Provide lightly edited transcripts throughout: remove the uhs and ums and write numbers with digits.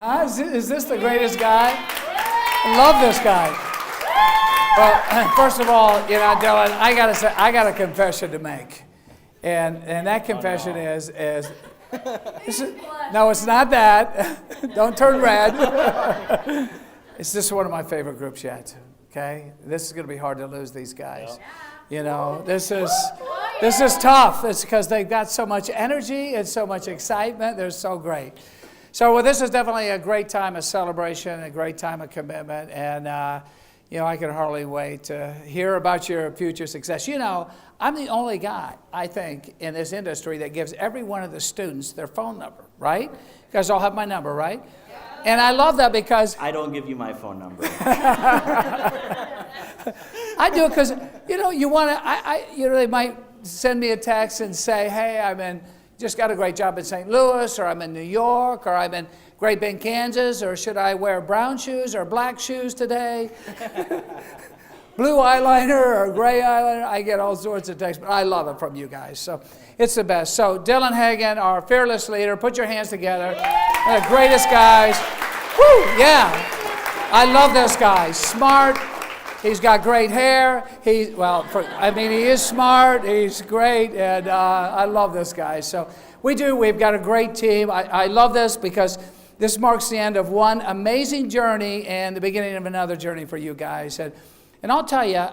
Is this the greatest guy? I love this guy. Well, first of all, Dylan, I gotta say, I got a confession to make, and that confession is no, it's not that. Don't turn red. It's just one of my favorite groups yet. Okay, this is going to be hard to lose these guys. This is tough. It's because they've got so much energy and so much excitement. They're so great. So this is definitely a great time of celebration, a great time of commitment, and I can hardly wait to hear about your future success. I'm the only guy, I think, in this industry that gives every one of the students their phone number, right? You guys all have my number, right? And I love that because I don't give you my phone number. I do because you want to. They might send me a text and say, "Hey, just got a great job in St. Louis, or I'm in New York, or I'm in Great Bend, Kansas, or should I wear brown shoes or black shoes today? Blue eyeliner or gray eyeliner?" I get all sorts of texts, but I love it from you guys. So it's the best. So Dylan Hagan, our fearless leader, put your hands together. One of the greatest guys. Woo, yeah. I love this guy. Smart. He's got great hair. He is smart. He's great, and I love this guy. So we've got a great team. I love this because this marks the end of one amazing journey and the beginning of another journey for you guys. And I'll tell you,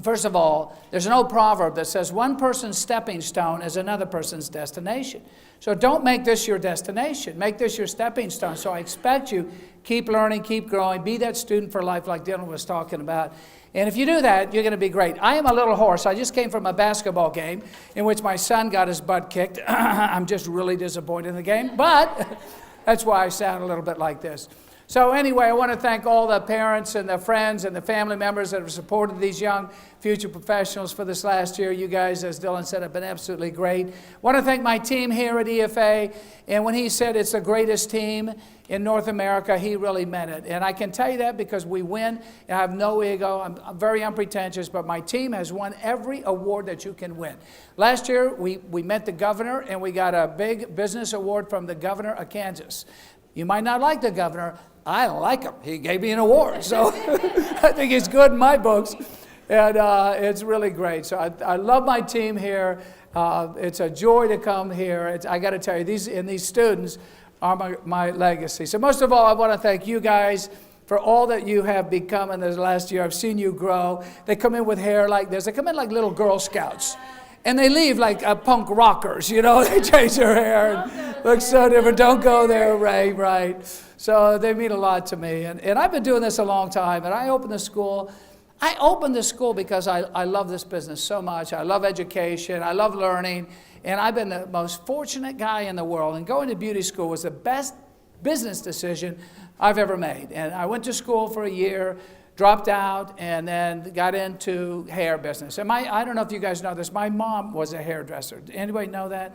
first of all, there's an old proverb that says one person's stepping stone is another person's destination. So don't make this your destination. Make this your stepping stone. So I expect you, keep learning, keep growing, be that student for life like Dylan was talking about. And if you do that, you're going to be great. I am a little hoarse. I just came from a basketball game in which my son got his butt kicked. I'm just really disappointed in the game, but that's why I sound a little bit like this. So anyway, I want to thank all the parents and the friends and the family members that have supported these young future professionals for this last year. You guys, as Dylan said, have been absolutely great. I want to thank my team here at EFA. And when he said it's the greatest team in North America, he really meant it. And I can tell you that because we win. And I have no ego. I'm very unpretentious, but my team has won every award that you can win. Last year, we met the governor, and we got a big business award from the governor of Kansas. You might not like the governor. I don't like him. He gave me an award, so I think he's good in my books, and it's really great. So I love my team here. It's a joy to come here. I got to tell you, these students are my legacy. So most of all, I want to thank you guys for all that you have become in this last year. I've seen you grow. They come in with hair like this. They come in like little Girl Scouts. And they leave like punk rockers, They change their hair and look so different. Don't go there, Ray, right? So they mean a lot to me. And I've been doing this a long time. And I opened the school. Because I love this business so much. I love education. I love learning. And I've been the most fortunate guy in the world. And going to beauty school was the best business decision I've ever made. And I went to school for a year, dropped out, and then got into hair business. And I don't know if you guys know this, my mom was a hairdresser. Anybody know that?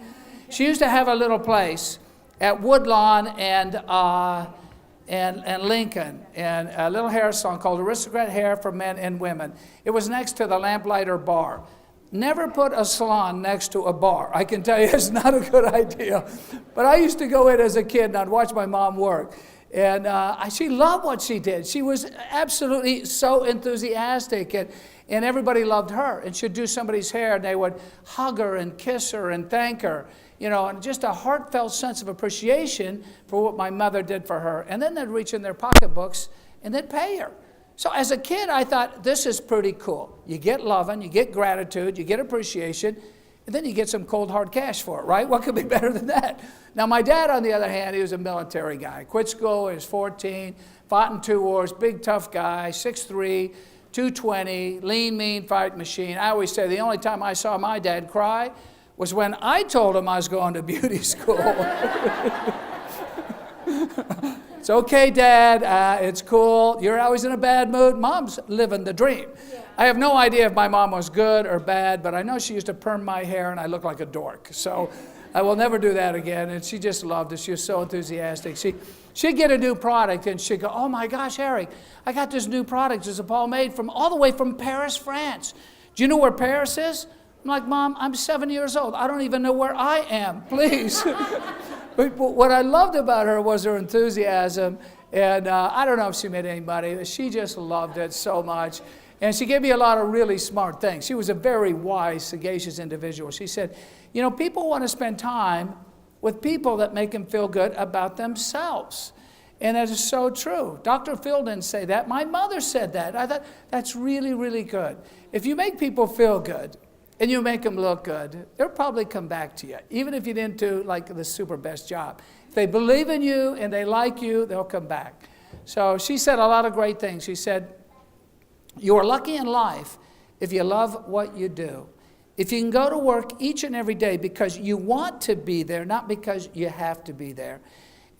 She used to have a little place at Woodlawn and Lincoln, and a little hair salon called Aristocrat Hair for Men and Women. It was next to the Lamplighter Bar. Never put a salon next to a bar. I can tell you it's not a good idea. But I used to go in as a kid and I'd watch my mom work. And she loved what she did. She was absolutely so enthusiastic, and everybody loved her. And she'd do somebody's hair, and they would hug her and kiss her and thank her, and just a heartfelt sense of appreciation for what my mother did for her. And then they'd reach in their pocketbooks and they'd pay her. So as a kid, I thought, this is pretty cool. You get loving, you get gratitude, you get appreciation, and then you get some cold, hard cash for it, right? What could be better than that? Now, my dad, on the other hand, he was a military guy. Quit school when he was 14, fought in 2 wars, big, tough guy, 6'3", 220, lean, mean, fight machine. I always say the only time I saw my dad cry was when I told him I was going to beauty school. It's okay, Dad. It's cool. You're always in a bad mood. Mom's living the dream. Yeah. I have no idea if my mom was good or bad, but I know she used to perm my hair and I look like a dork. So I will never do that again. And she just loved it. She was so enthusiastic. She'd get a new product and she'd go, "Oh my gosh, Eric, I got this new product. It's a pomade from all the way from Paris, France. Do you know where Paris is?" I'm like, "Mom, I'm 7 years old. I don't even know where I am. Please." But what I loved about her was her enthusiasm. And I don't know if she met anybody, but she just loved it so much. And she gave me a lot of really smart things. She was a very wise, sagacious individual. She said, you know, people want to spend time with people that make them feel good about themselves. And that is so true. Dr. Phil didn't say that. My mother said that. I thought, that's really, really good. If you make people feel good and you make them look good, they'll probably come back to you, even if you didn't do like the super best job. If they believe in you and they like you, they'll come back. So she said a lot of great things. She said, you are lucky in life if you love what you do. If you can go to work each and every day because you want to be there, not because you have to be there.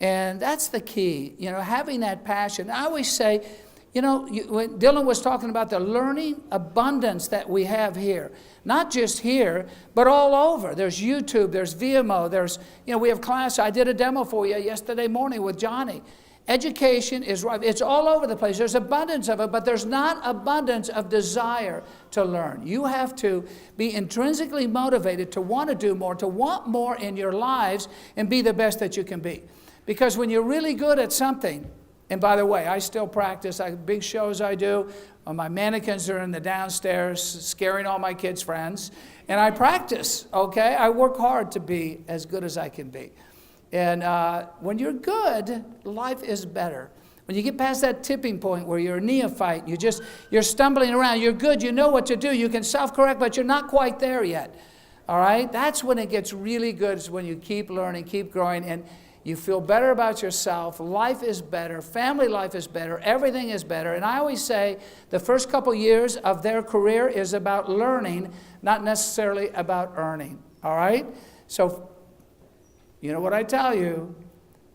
And that's the key, you know, having that passion. I always say, you know, when Dylan was talking about the learning abundance that we have here, not just here, but all over. There's YouTube, there's Vimeo, there's, you know, we have class. I did a demo for you yesterday morning with Johnny. Education is right. It's all over the place. There's abundance of it, but there's not abundance of desire to learn. You have to be intrinsically motivated to want to do more, to want more in your lives and be the best that you can be. Because when you're really good at something, and by the way, I still practice. I have big shows I do. My mannequins are in the downstairs, scaring all my kids' friends. And I practice, okay? I work hard to be as good as I can be. And when you're good, life is better. When you get past that tipping point where you're a neophyte, you're stumbling around, you're good, you know what to do, you can self-correct, but you're not quite there yet. All right? That's when it gets really good, is when you keep learning, keep growing, and you feel better about yourself. Life is better. Family life is better. Everything is better. And I always say the first couple years of their career is about learning, not necessarily about earning. All right? So, you know what I tell you?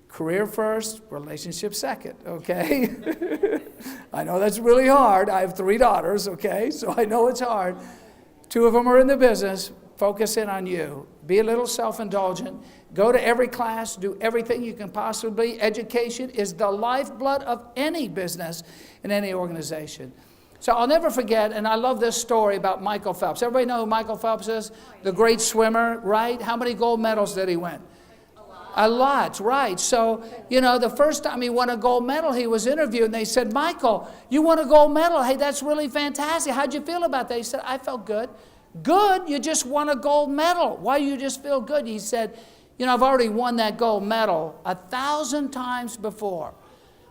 Career first, relationship second, okay? I know that's really hard. I have 3 daughters, okay? So I know it's hard. 2 of them are in the business. Focus in on you. Be a little self-indulgent. Go to every class. Do everything you can possibly. Education is the lifeblood of any business and any organization. So I'll never forget, and I love this story about Michael Phelps. Everybody know who Michael Phelps is? The great swimmer, right? How many gold medals did he win? A lot, right. So, you know, the first time he won a gold medal, he was interviewed, and they said, Michael, you won a gold medal. Hey, that's really fantastic. How'd you feel about that? He said, I felt good. Good? You just won a gold medal. Why do you just feel good? He said, you know, I've already won that gold medal 1,000 times before.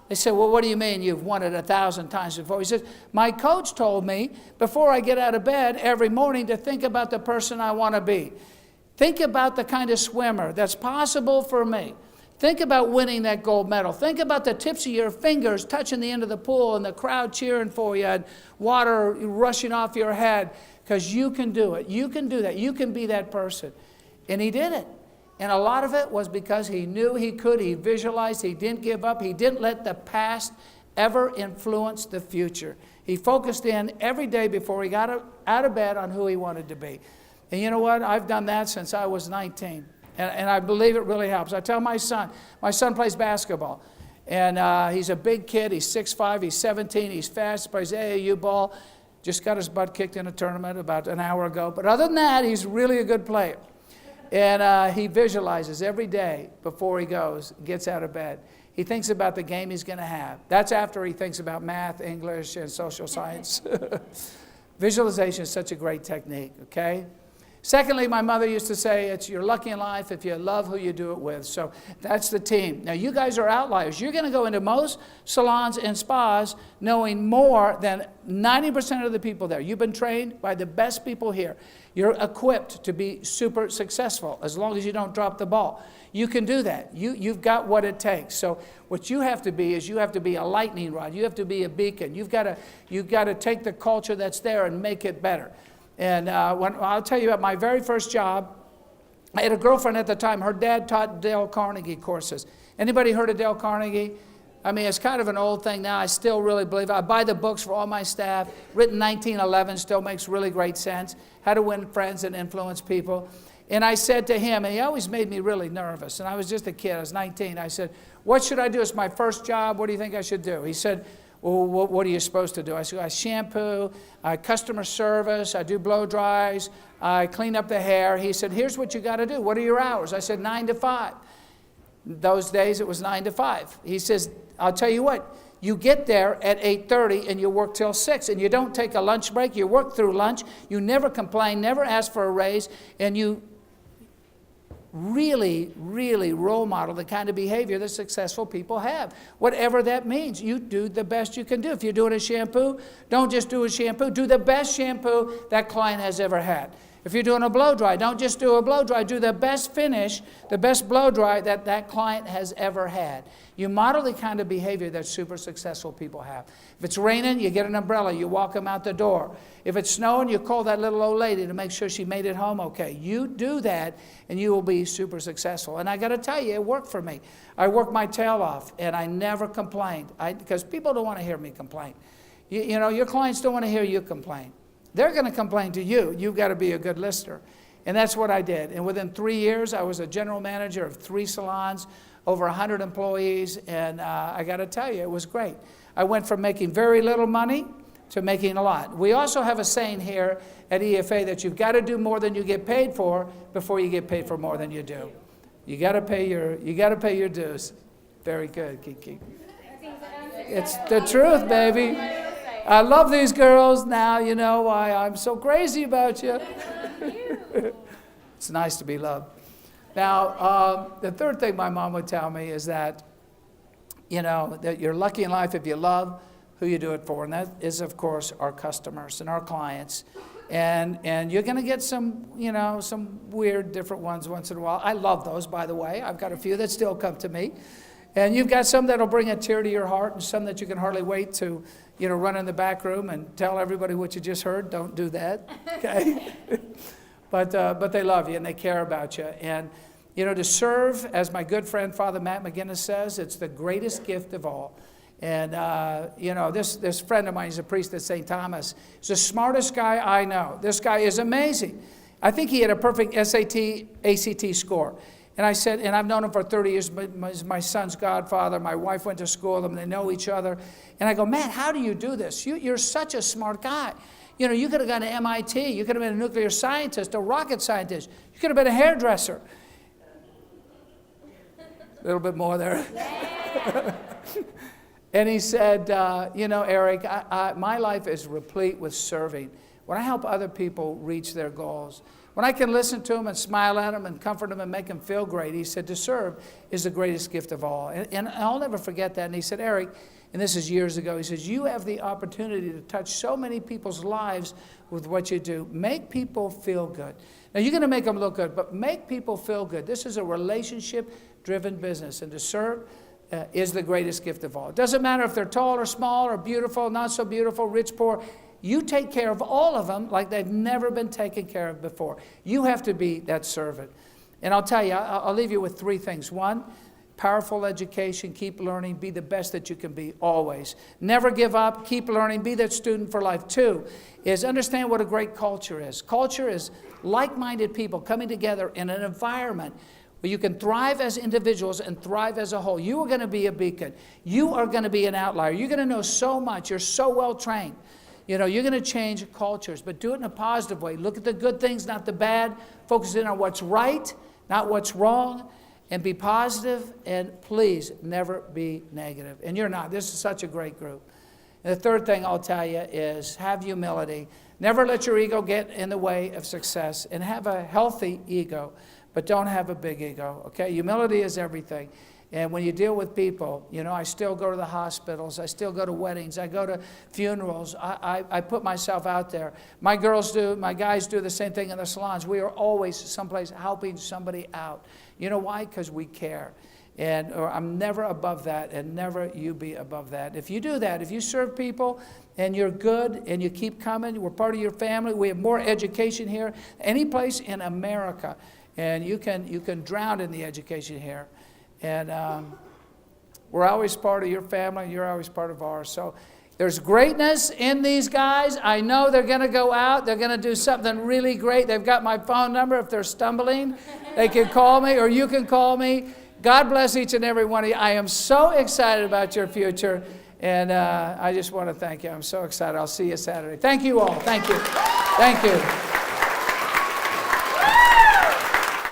They said, well, what do you mean you've won it 1,000 times before? He says, my coach told me before I get out of bed every morning to think about the person I want to be. Think about the kind of swimmer that's possible for me. Think about winning that gold medal. Think about the tips of your fingers touching the end of the pool and the crowd cheering for you and water rushing off your head, because you can do it. You can do that. You can be that person. And he did it. And a lot of it was because he knew he could. He visualized. He didn't give up. He didn't let the past ever influence the future. He focused in every day before he got out of bed on who he wanted to be. And you know what? I've done that since I was 19. And I believe it really helps. I tell my son plays basketball. And he's a big kid. He's 6'5", he's 17, he's fast, plays AAU ball. Just got his butt kicked in a tournament about an hour ago. But other than that, he's really a good player. And he visualizes every day before he gets out of bed. He thinks about the game he's going to have. That's after he thinks about math, English, and social science. Visualization is such a great technique, okay? Secondly, my mother used to say, you're lucky in life if you love who you do it with. So that's the team. Now, you guys are outliers. You're going to go into most salons and spas knowing more than 90% of the people there. You've been trained by the best people here. You're equipped to be super successful as long as you don't drop the ball. You can do that. You've got what it takes. So what you have to be is you have to be a lightning rod. You have to be a beacon. You've got to take the culture that's there and make it better. And I'll tell you about my very first job. I had a girlfriend at the time. Her dad taught Dale Carnegie courses. Anybody heard of Dale Carnegie? I mean, it's kind of an old thing now. I still really believe it. I buy the books for all my staff. Written 1911, still makes really great sense. How to win friends and influence people. And I said to him, and he always made me really nervous. And I was just a kid. I was 19. I said, what should I do? It's my first job. What do you think I should do? He said, well, what are you supposed to do? I said, I shampoo, I customer service, I do blow dries, I clean up the hair. He said, here's what you got to do. What are your hours? I said, 9 to 5. Those days it was 9 to 5. He says, I'll tell you what, you get there at 8:30 and you work till 6, and you don't take a lunch break. You work through lunch. You never complain, never ask for a raise, and you really, really role model the kind of behavior that successful people have. Whatever that means, you do the best you can do. If you're doing a shampoo, don't just do a shampoo. Do the best shampoo that client has ever had. If you're doing a blow dry, don't just do a blow dry. Do the best finish, the best blow dry that client has ever had. You model the kind of behavior that super successful people have. If it's raining, you get an umbrella. You walk them out the door. If it's snowing, you call that little old lady to make sure she made it home okay. You do that, and you will be super successful. And I got to tell you, it worked for me. I worked my tail off, and I never complained. Because people don't want to hear me complain. You know, your clients don't want to hear you complain. They're going to complain to you. You've got to be a good listener. And that's what I did. And within 3 years, I was a general manager of 3 salons, over 100 employees, and I got to tell you, it was great. I went from making very little money to making a lot. We also have a saying here at EFA that you've got to do more than you get paid for before you get paid for more than you do. You got to pay your dues. Very good, Kiki. It's the truth, baby. I love these girls. Now you know why I'm so crazy about you. It's nice to be loved. Now, the third thing my mom would tell me is that, you know, that you're lucky in life if you love who you do it for. And that is, of course, our customers and our clients. And you're going to get some, you know, some weird, different ones once in a while. I love those, by the way. I've got a few that still come to me. And you've got some that'll bring a tear to your heart, and some that you can hardly wait to, you know, run in the back room and tell everybody what you just heard. Don't do that, okay? But they love you and they care about you. And, you know, to serve, as my good friend Father Matt McGinnis says, it's the greatest gift of all. And, you know, this friend of mine, he's a priest at St. Thomas. He's the smartest guy I know. This guy is amazing. I think he had a perfect SAT, ACT score. And I said, and I've known him for 30 years, my son's godfather, my wife went to school with him, they know each other. And I go, Matt, how do you do this? You're such a smart guy. You know, you could have gone to MIT, you could have been a nuclear scientist, a rocket scientist, you could have been a hairdresser. A little bit more there. And he said, you know, Eric, my life is replete with serving. When I help other people reach their goals, when I can listen to them and smile at them and comfort them and make them feel great, he said, to serve is the greatest gift of all. And I'll never forget that. And he said, Eric, and this is years ago, he says, you have the opportunity to touch so many people's lives with what you do. Make people feel good. Now, you're going to make them look good, but make people feel good. This is a relationship-driven business, and to serve is the greatest gift of all. It doesn't matter if they're tall or small or beautiful, not so beautiful, rich, poor. You take care of all of them like they've never been taken care of before. You have to be that servant. And I'll tell you, I'll leave you with 3 things. 1, powerful education, keep learning, be the best that you can be always. Never give up, keep learning, be that student for life. 2 is understand what a great culture is. Culture is like-minded people coming together in an environment where you can thrive as individuals and thrive as a whole. You are going to be a beacon. You are going to be an outlier. You're going to know so much. You're so well trained. You know, you're going to change cultures, but do it in a positive way. Look at the good things, not the bad. Focus in on what's right, not what's wrong, and be positive, and please never be negative. And you're not. This is such a great group. And the third thing I'll tell you is have humility. Never let your ego get in the way of success, and have a healthy ego, but don't have a big ego, okay? Humility is everything. And when you deal with people, you know, I still go to the hospitals, I still go to weddings, I go to funerals, I put myself out there. My guys do the same thing in the salons. We are always someplace helping somebody out. You know why? Because we care. Or I'm never above that, and never you be above that. If you do that, if you serve people and you're good and you keep coming, we're part of your family, we have more education here, any place in America, and you can drown in the education here. And we're always part of your family, and you're always part of ours. So there's greatness in these guys. I know they're going to go out. They're going to do something really great. They've got my phone number. If they're stumbling, they can call me, or you can call me. God bless each and every one of you. I am so excited about your future, and I just want to thank you. I'm so excited. I'll see you Saturday. Thank you all. Thank you. Thank you.